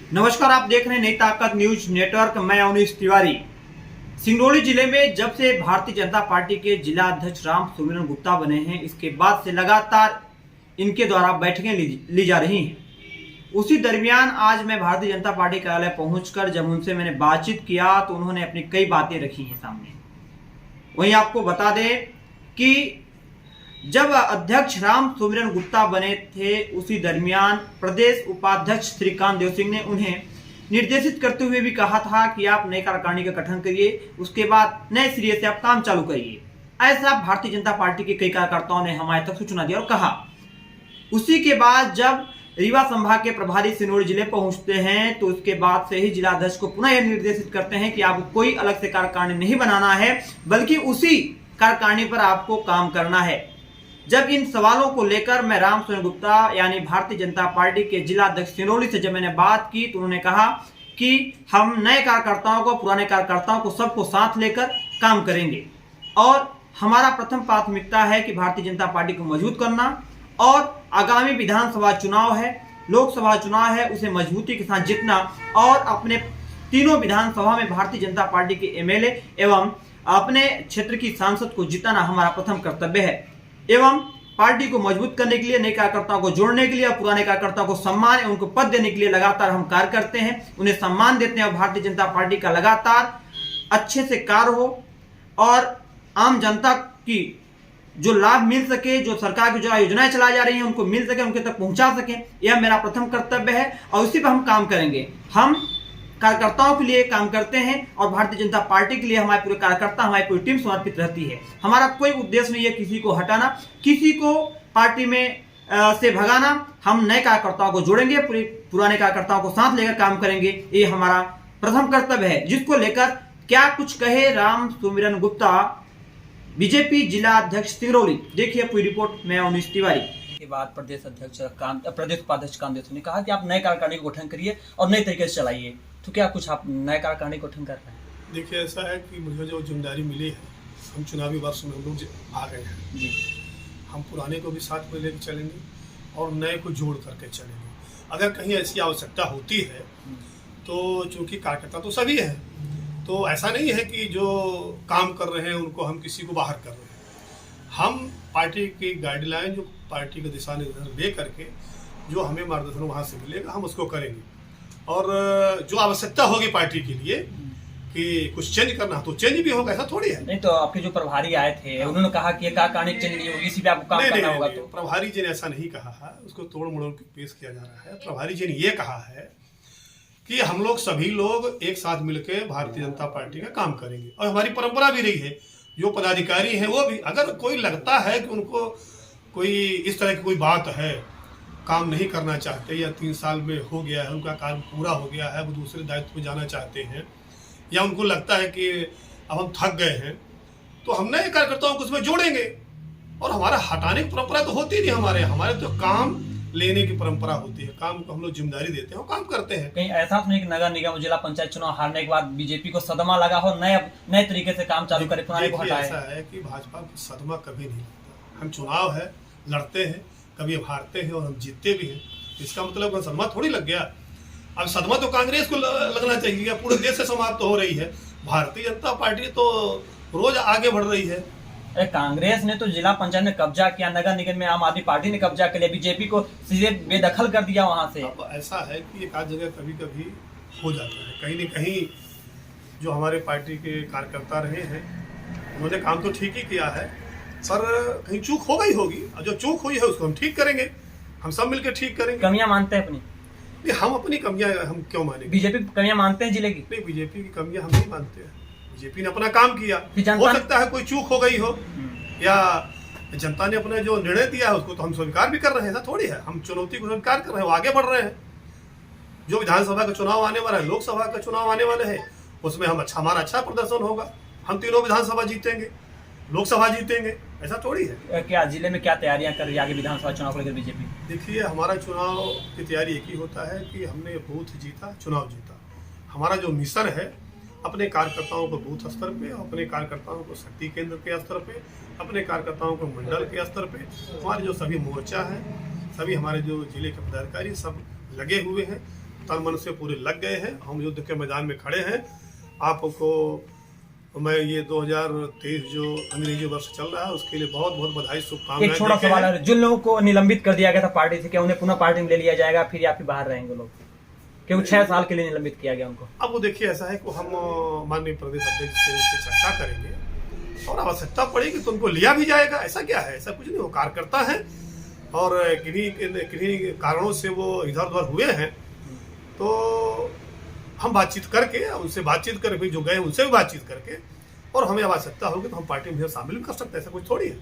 नमस्कार, आप देख रहे हैं नई ताकत न्यूज नेटवर्क। मैं अवनीश तिवारी। सिंगरौली जिले में जब से भारतीय जनता पार्टी के जिला अध्यक्ष राम सुमिरन गुप्ता बने हैं, इसके बाद से लगातार इनके द्वारा बैठकें ली जा रही हैं। उसी दरमियान आज मैं भारतीय जनता पार्टी कार्यालय पहुंचकर जब उनसे मैंने बातचीत किया तो उन्होंने अपनी कई बातें रखी हैं सामने। वहीं आपको बता दें कि जब अध्यक्ष राम सुमिरन गुप्ता बने थे, उसी दरमियान प्रदेश उपाध्यक्ष श्रीकांत देव सिंह ने उन्हें निर्देशित करते हुए भी कहा था कि आप नई कार्यकारिणी का गठन करिए, उसके बाद नए सिरे से आप काम चालू करिए। ऐसा भारतीय जनता पार्टी के कई कार्यकर्ताओं ने हमारे तक सूचना दी और कहा। उसी के बाद जब रीवा संभाग के प्रभारी सिंगरौली जिले पहुंचते हैं तो उसके बाद से ही जिला अध्यक्ष को पुनः यह निर्देशित करते हैं कि आपको कोई अलग से कार्यकारिणी नहीं बनाना है, बल्कि उसी कार्यकारिणी पर आपको काम करना है। जब इन सवालों को लेकर मैं राम सुमिरन गुप्ता यानी भारतीय जनता पार्टी के जिला अध्यक्ष सिंगरौली से जब मैंने बात की तो उन्होंने कहा कि हम नए कार्यकर्ताओं को, पुराने कार्यकर्ताओं को, सबको साथ लेकर काम करेंगे और हमारा प्रथम प्राथमिकता है कि भारतीय जनता पार्टी को मजबूत करना और आगामी विधानसभा चुनाव है, लोकसभा चुनाव है, उसे मजबूती के साथ जीतना और अपने तीनों विधानसभा में भारतीय जनता पार्टी के एमएलए एवं अपने क्षेत्र की सांसद को जिताना हमारा प्रथम कर्तव्य है। एवं पार्टी को मजबूत करने के लिए, नए कार्यकर्ताओं को जोड़ने के लिए और पुराने कार्यकर्ताओं को सम्मान एवं उनको पद देने के लिए लगातार हम कार्य करते हैं, उन्हें सम्मान देते हैं और भारतीय जनता पार्टी का लगातार अच्छे से कार्य हो और आम जनता की जो लाभ मिल सके, जो सरकार की जो योजनाएं चलाई जा रही हैं उनको मिल सके, उनके तक पहुंचा सके, यह मेरा प्रथम कर्तव्य है और उसी पर हम काम करेंगे। हम कार्यकर्ताओं के लिए काम करते हैं और भारतीय जनता पार्टी के लिए हमारे पूरे कार्यकर्ता, हमारी पूरी टीम समर्पित रहती है। हमारा कोई उद्देश्य नहीं है किसी को हटाना, किसी को पार्टी में से भगाना। हम नए कार्यकर्ताओं को जोड़ेंगे, पुराने कार्यकर्ताओं को साथ लेकर काम करेंगे, ये हमारा प्रथम कर्तव्य है। जिसको लेकर क्या कुछ कहे राम सुमिरन गुप्ता, बीजेपी जिला अध्यक्ष सिंगरौली। देखिए पूरी रिपोर्ट। मैं अवनीश तिवारी। के बाद प्रदेश उपाध्यक्ष कांत देव ने कहा कि आप नए कार्यकारिणी का गठन करिए और नए तरीके से चलाइए, तो क्या कुछ आप नए कार्यकारिणी का गठन कर रहे हैं? देखिए, ऐसा है कि मुझे जो जिम्मेदारी मिली है, हम चुनावी वर्ष में हम लोग आ गए हैं जी। हम पुराने को भी साथ में लेकर चलेंगे और नए को जोड़ करके चलेंगे। अगर कहीं ऐसी आवश्यकता होती है तो चूंकि कार्यकर्ता तो सभी हैं, तो ऐसा नहीं है कि जो काम कर रहे हैं उनको हम किसी को बाहर कर रहे हैं। हम पार्टी की गाइडलाइन, जो पार्टी का दिशा निर्देशन दे करके जो हमें मार्गदर्शन वहाँ से मिलेगा हम उसको करेंगे और जो आवश्यकता होगी पार्टी के लिए कि कुछ चेंज करना तो चेंज भी होगा, ऐसा थोड़ी है। नहीं तो आपके जो प्रभारी आए थे उन्होंने कहा कि कार्यकारिणी चेंज नहीं होगी, इसी पे आपको काम करना होगा। तो प्रभारी जी ने ऐसा नहीं कहा है, उसको तोड़ मड़ोड़ के पेश किया जा रहा है। प्रभारी जी ने ये कहा है कि हम लोग सभी लोग एक साथ मिलकर भारतीय जनता पार्टी का काम करेंगे और हमारी परंपरा भी रही है। जो पदाधिकारी हैं वो भी, अगर कोई लगता है कि उनको कोई इस तरह की कोई बात है, काम नहीं करना चाहते या 3 साल में हो गया है, उनका काम पूरा हो गया है, वो दूसरे दायित्व में जाना चाहते हैं या उनको लगता है कि अब हम थक गए हैं, तो हम नए कार्यकर्ताओं को उसमें जोड़ेंगे। और हमारा हटाने की परंपरा तो होती नहीं, हमारे तो काम लेने की परंपरा होती है। काम को हम लोग जिम्मेदारी देते हैं और काम करते हैं। कहीं ऐसा तो नहीं कि नगर निगम, जिला पंचायत चुनाव हारने के बाद बीजेपी को सदमा लगा हो, नए तरीके से काम चालू करे, पुराने को हटाए? ऐसा है कि भाजपा को सदमा कभी नहीं लगता। हम चुनाव है, लड़ते हैं, कभी हम हारते हैं और हम जीतते भी हैं। इसका मतलब सदमा थोड़ी लग गया। अब सदमा तो कांग्रेस को लगना चाहिए, पूरे देश से समाप्त हो रही है। भारतीय जनता पार्टी तो रोज आगे बढ़ रही है। कांग्रेस ने तो जिला पंचायत में कब्जा किया, नगर निगम में आम आदमी पार्टी ने कब्जा कर लिया, बीजेपी को सीधे बेदखल कर दिया वहां से। अब ऐसा है कि एक आध जगह कभी कभी हो जाता है, कहीं न कहीं जो हमारे पार्टी के कार्यकर्ता रहे हैं उन्होंने काम तो ठीक ही किया है, पर कहीं चूक हो गई होगी। और जो चूक हुई है उसको हम ठीक करेंगे, हम सब मिलकर ठीक करेंगे। कमियां मानते हैं अपनी? नहीं, हम अपनी कमियां हम क्यों मानेंगे? बीजेपी कमियां मानते हैं जिले की? नहीं, बीजेपी की कमियां हम नहीं मानते हैं। बीजेपी ने अपना काम किया, हो सकता है कोई चूक हो गई हो या जनता ने अपने जो निर्णय दिया है उसको तो हम स्वीकार भी कर रहे हैं। ऐसा थोड़ी है, हम चुनौती को स्वीकार कर रहे हैं, वो आगे बढ़ रहे हैं। जो विधानसभा का चुनाव आने वाला है, लोकसभा का चुनाव आने वाले हैं, उसमें हमारा अच्छा प्रदर्शन होगा। हम तीनों विधानसभा जीतेंगे, लोकसभा जीतेंगे, ऐसा थोड़ी है। क्या जिले में क्या तैयारियां कर रही है आगे विधानसभा चुनाव को लेकर बीजेपी? देखिए, हमारा चुनाव की तैयारी एक ही होता है कि हमने बूथ जीता, चुनाव जीता। हमारा जो मिशन है अपने कार्यकर्ताओं को बूथ स्तर पे, अपने कार्यकर्ताओं को शक्ति केंद्र के स्तर पे, अपने कार्यकर्ताओं को मंडल के स्तर पे, हमारे जो सभी मोर्चा हैं, सभी हमारे जो जिले के पदाधिकारी सब लगे हुए हैं। तन मन से पूरे लग गए हैं। हम युद्ध के मैदान में खड़े हैं। आपको मैं ये 2023 जो अंग्रेजी वर्ष चल रहा है उसके लिए बहुत बहुत बधाई, शुभकामनाएं। एक छोटा सवाल है, जिन लोगों को निलंबित कर दिया गया था पार्टी से, क्या उन्हें पुनः पार्टी में ले लिया जाएगा फिर या फिर बाहर रहेंगे लोग, क्योंकि 6 साल के लिए निलंबित किया गया उनको? अब वो देखिए, ऐसा है कि हम माननीय प्रदेश अध्यक्ष से उसकी चर्चा करेंगे और आवश्यकता पड़ेगी तो उनको लिया भी जाएगा। ऐसा क्या है, ऐसा कुछ नहीं, वो कार्यकर्ता है और किन्हीं कारणों से वो इधर उधर हुए हैं, तो हम बातचीत करके उनसे बातचीत करके जो गए उनसे भी बातचीत करके और हमें आवश्यकता होगी तो हम पार्टी में शामिल भी कर सकते हैं। ऐसा कुछ थोड़ी है।